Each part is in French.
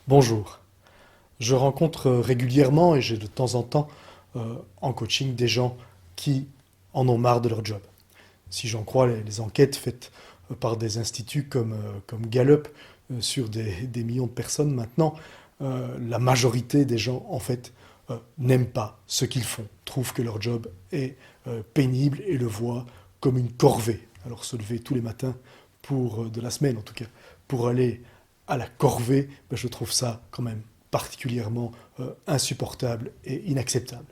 Bonjour. Je rencontre régulièrement et j'ai de temps en temps en coaching des gens qui en ont marre de leur job. Si j'en crois les enquêtes faites par des instituts comme Gallup sur des millions de personnes maintenant, la majorité des gens en fait n'aiment pas ce qu'ils font, trouvent que leur job est pénible et le voient comme une corvée. Alors se lever tous les matins de la semaine en tout cas, pour aller à la corvée, ben, je trouve ça quand même particulièrement insupportable et inacceptable.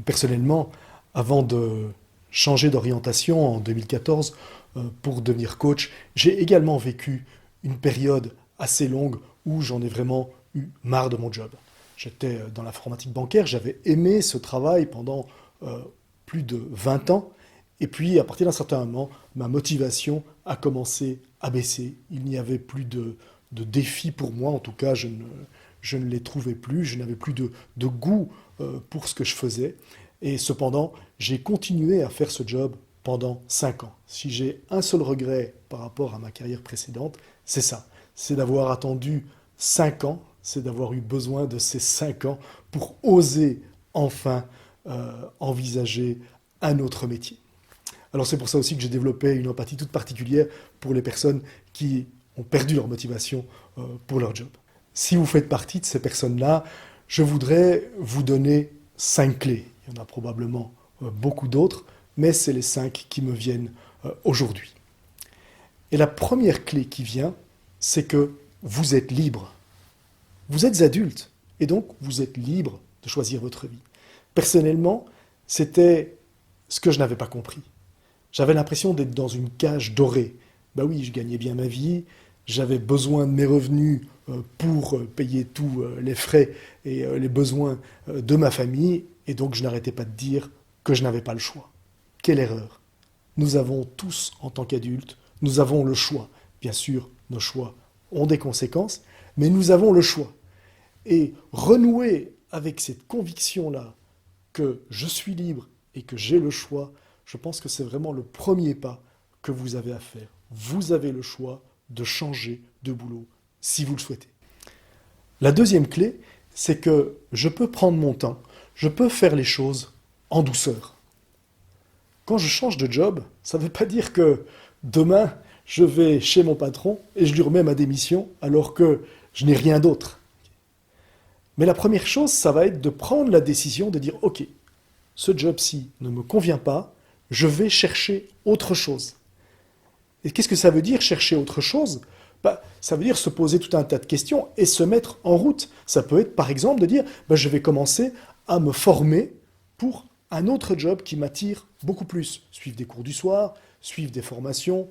Personnellement, avant de changer d'orientation en 2014 pour devenir coach, j'ai également vécu une période assez longue où j'en ai vraiment eu marre de mon job. J'étais dans l'informatique bancaire, j'avais aimé ce travail pendant plus de 20 ans, et puis à partir d'un certain moment, ma motivation a commencé à baisser. Il n'y avait plus de défis pour moi, en tout cas je ne les trouvais plus, je n'avais plus de goût pour ce que je faisais. Et cependant, j'ai continué à faire ce job pendant 5 ans. Si j'ai un seul regret par rapport à ma carrière précédente, c'est ça. C'est d'avoir attendu 5 ans, c'est d'avoir eu besoin de ces 5 ans pour oser enfin envisager un autre métier. Alors c'est pour ça aussi que j'ai développé une empathie toute particulière pour les personnes qui ont perdu leur motivation pour leur job. Si vous faites partie de ces personnes-là, je voudrais vous donner 5 clés. Il y en a probablement beaucoup d'autres, mais c'est les 5 qui me viennent aujourd'hui. Et la première clé qui vient, c'est que vous êtes libre. Vous êtes adulte, et donc vous êtes libre de choisir votre vie. Personnellement, c'était ce que je n'avais pas compris. J'avais l'impression d'être dans une cage dorée. Ben oui, je gagnais bien ma vie, j'avais besoin de mes revenus pour payer tous les frais et les besoins de ma famille, et donc je n'arrêtais pas de dire que je n'avais pas le choix. Quelle erreur. Nous avons tous, en tant qu'adultes, nous avons le choix. Bien sûr, nos choix ont des conséquences, mais nous avons le choix. Et renouer avec cette conviction-là que je suis libre et que j'ai le choix, je pense que c'est vraiment le premier pas que vous avez à faire. Vous avez le choix de changer de boulot si vous le souhaitez. La deuxième clé, c'est que je peux prendre mon temps, je peux faire les choses en douceur. Quand je change de job, ça ne veut pas dire que demain, je vais chez mon patron et je lui remets ma démission alors que je n'ai rien d'autre. Mais la première chose, ça va être de prendre la décision de dire, OK, ce job-ci ne me convient pas, je vais chercher autre chose. Et qu'est-ce que ça veut dire, chercher autre chose? Ça veut dire se poser tout un tas de questions et se mettre en route. Ça peut être, par exemple, de dire, je vais commencer à me former pour un autre job qui m'attire beaucoup plus. Suivre des cours du soir, suivre des formations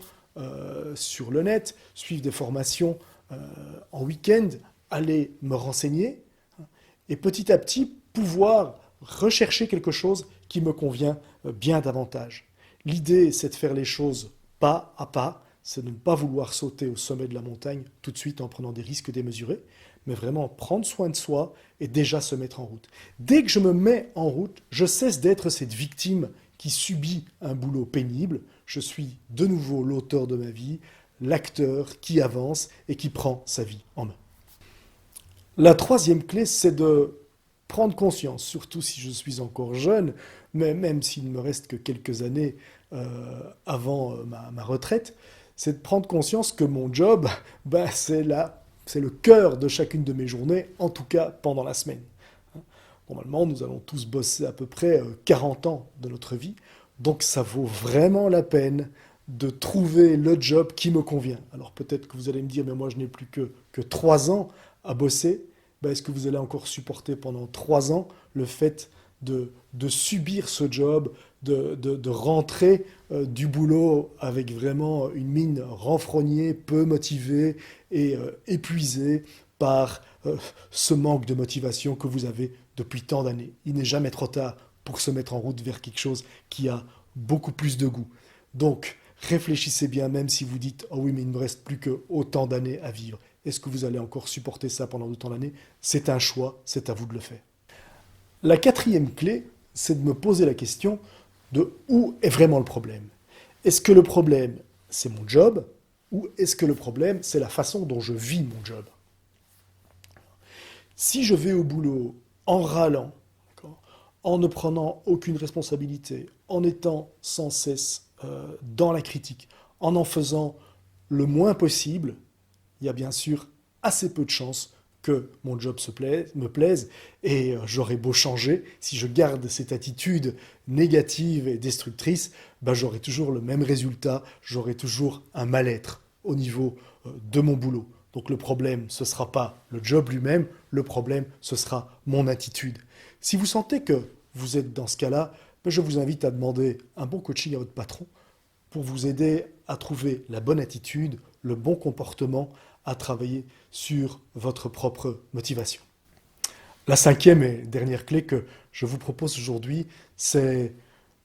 sur le net, suivre des formations en week-end, aller me renseigner et petit à petit pouvoir rechercher quelque chose qui me convient bien davantage. L'idée, c'est de faire les choses pas à pas, c'est de ne pas vouloir sauter au sommet de la montagne tout de suite en prenant des risques démesurés, mais vraiment prendre soin de soi et déjà se mettre en route. Dès que je me mets en route, je cesse d'être cette victime qui subit un boulot pénible. Je suis de nouveau l'auteur de ma vie, l'acteur qui avance et qui prend sa vie en main. La troisième clé, c'est de prendre conscience, surtout si je suis encore jeune, mais même s'il ne me reste que quelques années avant ma retraite, c'est de prendre conscience que mon job, c'est le cœur de chacune de mes journées, en tout cas pendant la semaine. Normalement, nous allons tous bosser à peu près 40 ans de notre vie, donc ça vaut vraiment la peine de trouver le job qui me convient. Alors peut-être que vous allez me dire, mais moi je n'ai plus que 3 ans à bosser. Est-ce que vous allez encore supporter pendant 3 ans le fait de subir ce job, de rentrer du boulot avec vraiment une mine renfrognée, peu motivée et épuisée par ce manque de motivation que vous avez depuis tant d'années. Il n'est jamais trop tard pour se mettre en route vers quelque chose qui a beaucoup plus de goût. Donc, réfléchissez bien, même si vous dites « Oh oui, mais il ne me reste plus que autant d'années à vivre ». Est-ce que vous allez encore supporter ça pendant autant d'années? C'est un choix, c'est à vous de le faire. La quatrième clé, c'est de me poser la question de où est vraiment le problème. Est-ce que le problème, c'est mon job, ou est-ce que le problème, c'est la façon dont je vis mon job? Si je vais au boulot en râlant, d'accord, en ne prenant aucune responsabilité, en étant sans cesse dans la critique, en faisant le moins possible, il y a bien sûr assez peu de chances que mon job me plaise et j'aurai beau changer, si je garde cette attitude négative et destructrice, ben j'aurai toujours le même résultat, j'aurai toujours un mal-être au niveau de mon boulot. Donc le problème, ce ne sera pas le job lui-même, le problème, ce sera mon attitude. Si vous sentez que vous êtes dans ce cas-là, ben je vous invite à demander un bon coaching à votre patron pour vous aider à trouver la bonne attitude, le bon comportement, à travailler sur votre propre motivation. La cinquième et dernière clé que je vous propose aujourd'hui, c'est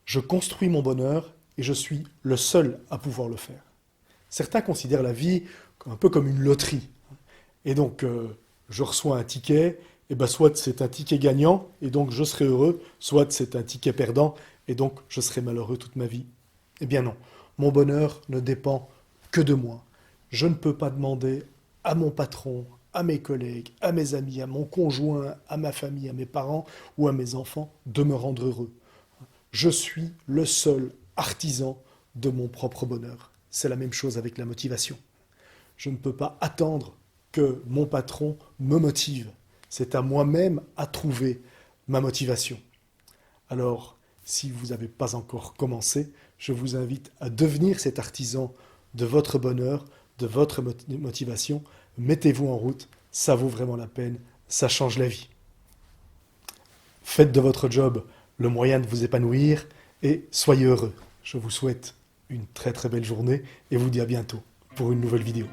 je construis mon bonheur et je suis le seul à pouvoir le faire. Certains considèrent la vie un peu comme une loterie. Et donc, je reçois un ticket, et ben soit c'est un ticket gagnant, et donc je serai heureux, soit c'est un ticket perdant, et donc je serai malheureux toute ma vie. Eh bien non, mon bonheur ne dépend que de moi. Je ne peux pas demander à mon patron, à mes collègues, à mes amis, à mon conjoint, à ma famille, à mes parents ou à mes enfants de me rendre heureux. Je suis le seul artisan de mon propre bonheur. C'est la même chose avec la motivation. Je ne peux pas attendre que mon patron me motive. C'est à moi-même à trouver ma motivation. Alors, si vous n'avez pas encore commencé, je vous invite à devenir cet artisan de votre bonheur, de votre motivation. Mettez-vous en route, ça vaut vraiment la peine, ça change la vie. Faites de votre job le moyen de vous épanouir et soyez heureux. Je vous souhaite une très très belle journée et vous dis à bientôt pour une nouvelle vidéo.